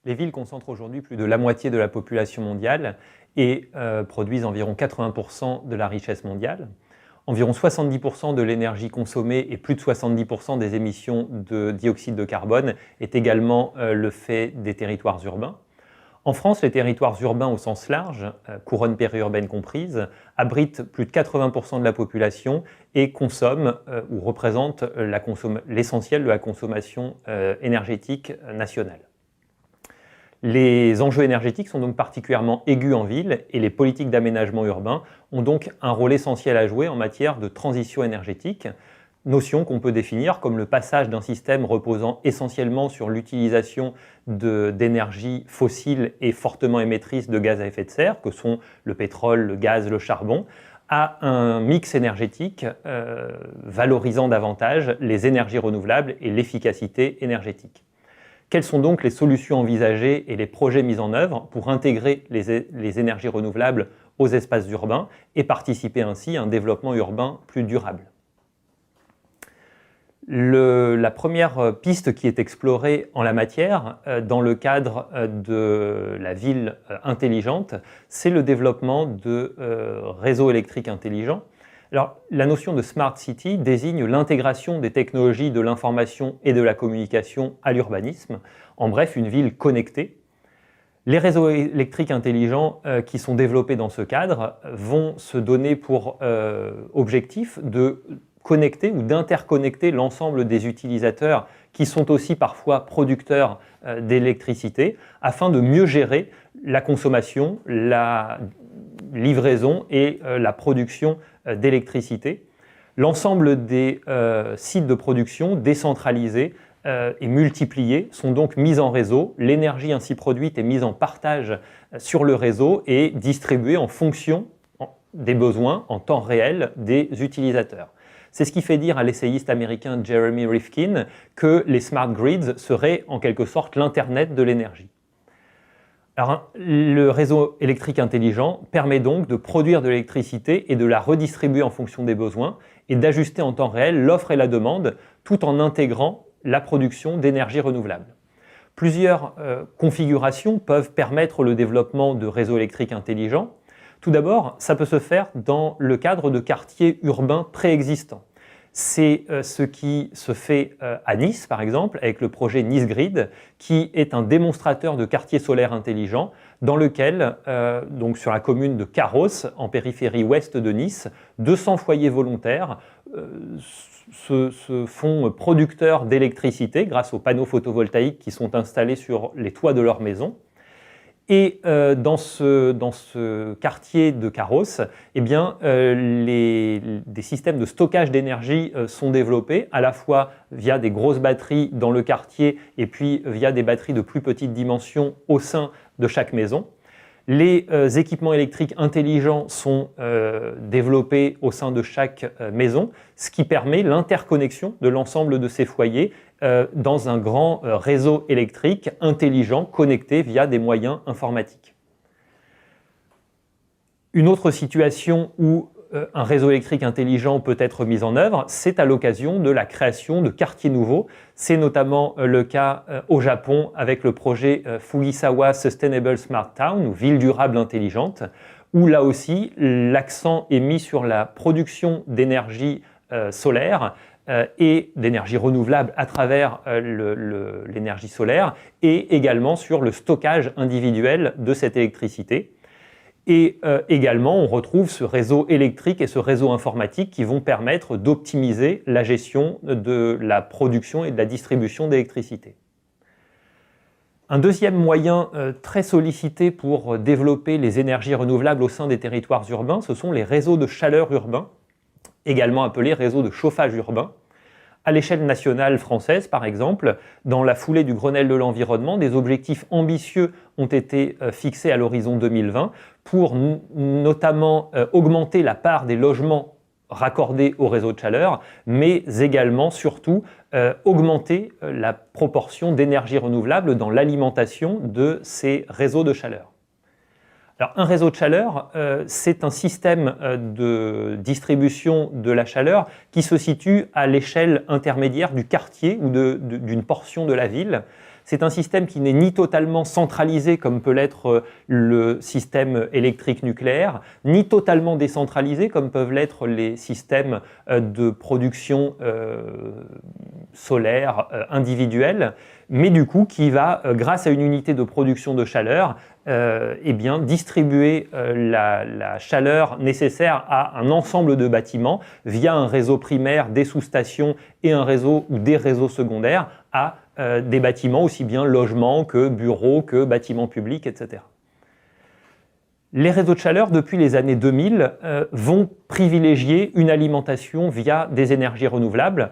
Les villes concentrent aujourd'hui plus de la moitié de la population mondiale et produisent environ 80% de la richesse mondiale. Environ 70% de l'énergie consommée et plus de 70% des émissions de dioxyde de carbone est également le fait des territoires urbains. En France, les territoires urbains au sens large, couronne périurbaine comprise, abritent plus de 80% de la population et consomment ou représentent l'essentiel de la consommation énergétique nationale. Les enjeux énergétiques sont donc particulièrement aigus en ville et les politiques d'aménagement urbain ont donc un rôle essentiel à jouer en matière de transition énergétique, notion qu'on peut définir comme le passage d'un système reposant essentiellement sur l'utilisation d'énergies fossiles et fortement émettrices de gaz à effet de serre, que sont le pétrole, le gaz, le charbon, à un mix énergétique valorisant davantage les énergies renouvelables et l'efficacité énergétique. Quelles sont donc les solutions envisagées et les projets mis en œuvre pour intégrer les énergies renouvelables aux espaces urbains et participer ainsi à un développement urbain plus durable ? La première piste qui est explorée en la matière, dans le cadre de la ville intelligente, c'est le développement de réseaux électriques intelligents. Alors, la notion de Smart City désigne l'intégration des technologies de l'information et de la communication à l'urbanisme, en bref, une ville connectée. Les réseaux électriques intelligents qui sont développés dans ce cadre vont se donner pour objectif de connecter ou d'interconnecter l'ensemble des utilisateurs qui sont aussi parfois producteurs d'électricité afin de mieux gérer la consommation, la livraison et la production d'électricité. L'ensemble des sites de production décentralisés et multipliés sont donc mis en réseau. L'énergie ainsi produite est mise en partage sur le réseau et distribuée en fonction des besoins en temps réel des utilisateurs. C'est ce qui fait dire à l'essayiste américain Jeremy Rifkin que les smart grids seraient en quelque sorte l'Internet de l'énergie. Alors, le réseau électrique intelligent permet donc de produire de l'électricité et de la redistribuer en fonction des besoins et d'ajuster en temps réel l'offre et la demande tout en intégrant la production d'énergie renouvelable. Plusieurs configurations peuvent permettre le développement de réseaux électriques intelligents. Tout d'abord, ça peut se faire dans le cadre de quartiers urbains préexistants. C'est ce qui se fait à Nice, par exemple, avec le projet Nice Grid, qui est un démonstrateur de quartier solaire intelligent dans lequel, donc sur la commune de Carros, en périphérie ouest de Nice, 200 foyers volontaires se font producteurs d'électricité grâce aux panneaux photovoltaïques qui sont installés sur les toits de leur maison. Et dans ce quartier de Carros, eh bien, des systèmes de stockage d'énergie sont développés, à la fois via des grosses batteries dans le quartier et puis via des batteries de plus petite dimension au sein de chaque maison. Les équipements électriques intelligents sont développés au sein de chaque maison, ce qui permet l'interconnexion de l'ensemble de ces foyers dans un grand réseau électrique intelligent connecté via des moyens informatiques. Une autre situation où un réseau électrique intelligent peut être mis en œuvre, c'est à l'occasion de la création de quartiers nouveaux. C'est notamment le cas au Japon avec le projet Fujisawa Sustainable Smart Town, ou ville durable intelligente, où là aussi l'accent est mis sur la production d'énergie solaire et d'énergie renouvelable à travers l'énergie solaire et également sur le stockage individuel de cette électricité. Et également, on retrouve ce réseau électrique et ce réseau informatique qui vont permettre d'optimiser la gestion de la production et de la distribution d'électricité. Un deuxième moyen très sollicité pour développer les énergies renouvelables au sein des territoires urbains, ce sont les réseaux de chaleur urbains, également appelés réseaux de chauffage urbain. À l'échelle nationale française, par exemple, dans la foulée du Grenelle de l'environnement, des objectifs ambitieux ont été fixés à l'horizon 2020 pour notamment augmenter la part des logements raccordés au réseau de chaleur, mais également, surtout, augmenter la proportion d'énergie renouvelable dans l'alimentation de ces réseaux de chaleur. Alors, un réseau de chaleur, c'est un système de distribution de la chaleur qui se situe à l'échelle intermédiaire du quartier ou d'une portion de la ville. C'est un système qui n'est ni totalement centralisé comme peut l'être le système électrique nucléaire, ni totalement décentralisé comme peuvent l'être les systèmes de production solaire individuelle, mais du coup qui va, grâce à une unité de production de chaleur, distribuer la chaleur nécessaire à un ensemble de bâtiments via un réseau primaire, des sous-stations et un réseau ou des réseaux secondaires à des bâtiments aussi bien logements que bureaux, que bâtiments publics, etc. Les réseaux de chaleur, depuis les années 2000, vont privilégier une alimentation via des énergies renouvelables.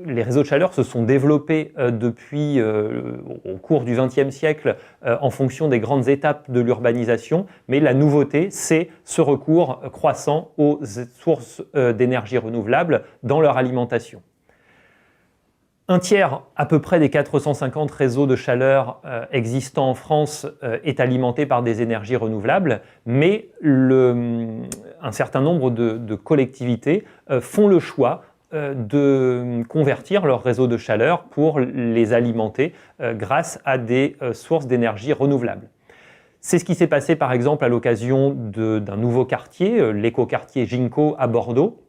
Les réseaux de chaleur se sont développés au cours du XXe siècle en fonction des grandes étapes de l'urbanisation, mais la nouveauté, c'est ce recours croissant aux sources d'énergie renouvelables dans leur alimentation. Un tiers à peu près des 450 réseaux de chaleur existants en France est alimenté par des énergies renouvelables, mais un certain nombre de collectivités font le choix de convertir leur réseau de chaleur pour les alimenter grâce à des sources d'énergie renouvelables. C'est ce qui s'est passé par exemple à l'occasion d'un nouveau quartier, l'écoquartier Ginko à Bordeaux,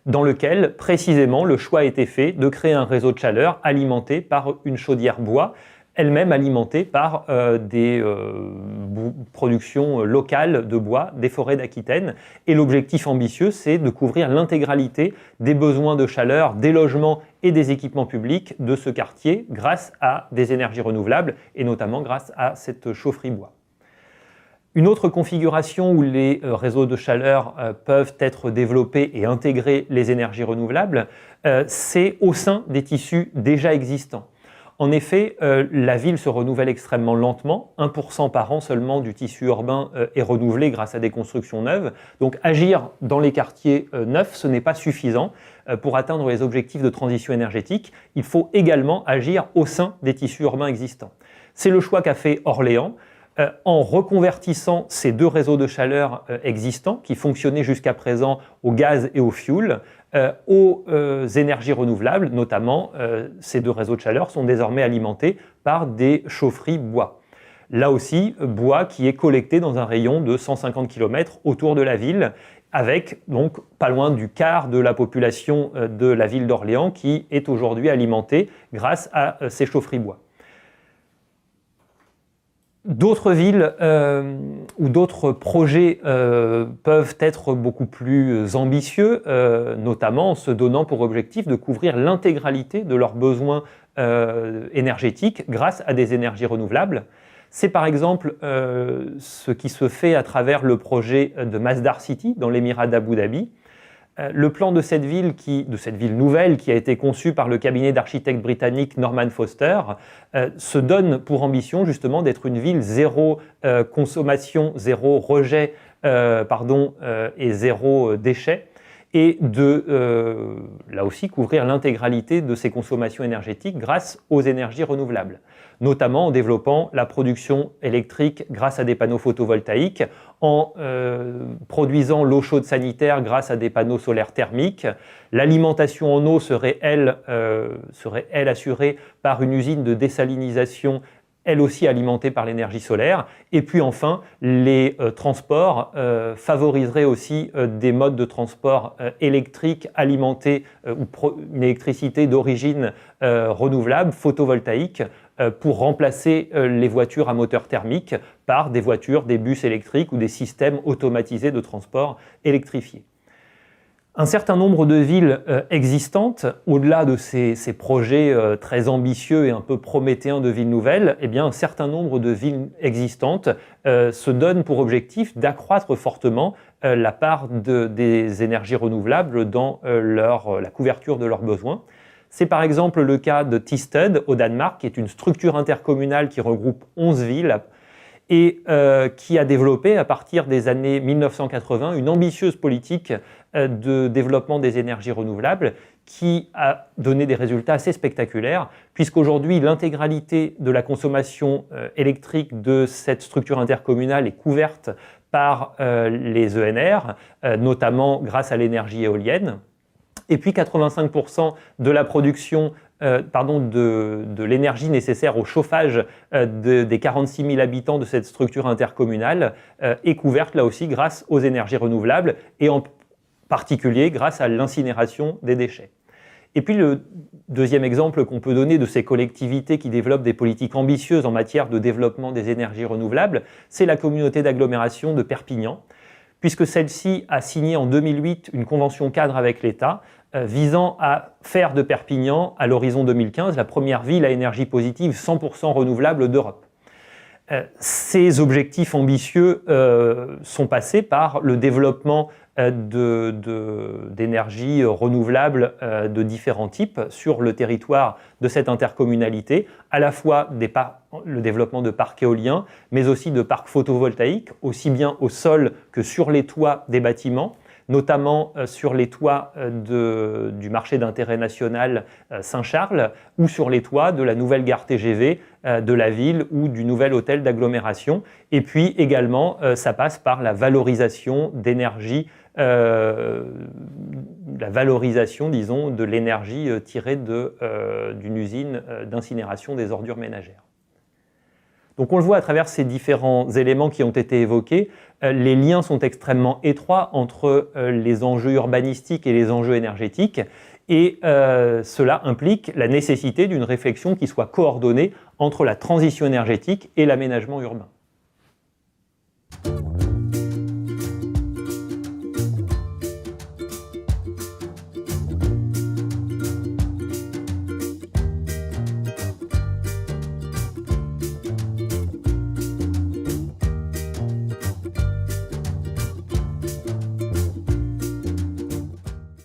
dans lequel précisément le choix a été fait de créer un réseau de chaleur alimenté par une chaudière bois, elle-même alimentée par des productions locales de bois des forêts d'Aquitaine. Et l'objectif ambitieux, c'est de couvrir l'intégralité des besoins de chaleur des logements et des équipements publics de ce quartier grâce à des énergies renouvelables et notamment grâce à cette chaufferie bois. Une autre configuration où les réseaux de chaleur peuvent être développés et intégrer les énergies renouvelables, c'est au sein des tissus déjà existants. En effet, la ville se renouvelle extrêmement lentement, 1% par an seulement du tissu urbain est renouvelé grâce à des constructions neuves. Donc agir dans les quartiers neufs, ce n'est pas suffisant pour atteindre les objectifs de transition énergétique. Il faut également agir au sein des tissus urbains existants. C'est le choix qu'a fait Orléans, en reconvertissant ces deux réseaux de chaleur existants qui fonctionnaient jusqu'à présent au gaz et au fioul, aux énergies renouvelables, notamment ces deux réseaux de chaleur sont désormais alimentés par des chaufferies bois. Là aussi, bois qui est collecté dans un rayon de 150 km autour de la ville, avec donc pas loin du quart de la population de la ville d'Orléans qui est aujourd'hui alimentée grâce à ces chaufferies bois. D'autres villes ou d'autres projets peuvent être beaucoup plus ambitieux, notamment en se donnant pour objectif de couvrir l'intégralité de leurs besoins énergétiques grâce à des énergies renouvelables. C'est par exemple ce qui se fait à travers le projet de Masdar City dans l'émirat d'Abu Dhabi. Le plan de cette ville nouvelle qui a été conçue par le cabinet d'architectes britannique Norman Foster se donne pour ambition justement d'être une ville zéro consommation, zéro rejet et zéro déchet et de là aussi couvrir l'intégralité de ses consommations énergétiques grâce aux énergies renouvelables, notamment en développant la production électrique grâce à des panneaux photovoltaïques, en produisant l'eau chaude sanitaire grâce à des panneaux solaires thermiques. L'alimentation en eau serait elle assurée par une usine de désalinisation, elle aussi alimentée par l'énergie solaire. Et puis enfin, les transports favoriseraient aussi des modes de transport électriques alimentés ou une électricité d'origine renouvelable, photovoltaïque, pour remplacer les voitures à moteur thermique par des voitures, des bus électriques ou des systèmes automatisés de transport électrifiés. Un certain nombre de villes existantes, au-delà de ces projets très ambitieux et un peu prométhéens de villes nouvelles, eh bien, un certain nombre de villes existantes se donnent pour objectif d'accroître fortement la part des énergies renouvelables dans la couverture de leurs besoins. C'est par exemple le cas de Thisted au Danemark, qui est une structure intercommunale qui regroupe 11 villes et qui a développé à partir des années 1980 une ambitieuse politique de développement des énergies renouvelables qui a donné des résultats assez spectaculaires puisqu'aujourd'hui l'intégralité de la consommation électrique de cette structure intercommunale est couverte par les ENR, notamment grâce à l'énergie éolienne. Et puis 85% de la production de l'énergie nécessaire au chauffage des 46 000 habitants de cette structure intercommunale est couverte là aussi grâce aux énergies renouvelables et en particulier grâce à l'incinération des déchets. Et puis le deuxième exemple qu'on peut donner de ces collectivités qui développent des politiques ambitieuses en matière de développement des énergies renouvelables, c'est la communauté d'agglomération de Perpignan, puisque celle-ci a signé en 2008 une convention cadre avec l'État visant à faire de Perpignan, à l'horizon 2015, la première ville à énergie positive 100% renouvelable d'Europe. Ces objectifs ambitieux sont passés par le développement d'énergies renouvelables de différents types sur le territoire de cette intercommunalité, à la fois le développement de parcs éoliens, mais aussi de parcs photovoltaïques, aussi bien au sol que sur les toits des bâtiments, notamment sur les toits du marché d'intérêt national Saint-Charles ou sur les toits de la nouvelle gare TGV de la ville ou du nouvel hôtel d'agglomération. Et puis également, ça passe par la valorisation d'énergie, la valorisation, disons, de l'énergie tirée d'une usine d'incinération des ordures ménagères. Donc on le voit à travers ces différents éléments qui ont été évoqués, les liens sont extrêmement étroits entre les enjeux urbanistiques et les enjeux énergétiques, et cela implique la nécessité d'une réflexion qui soit coordonnée entre la transition énergétique et l'aménagement urbain.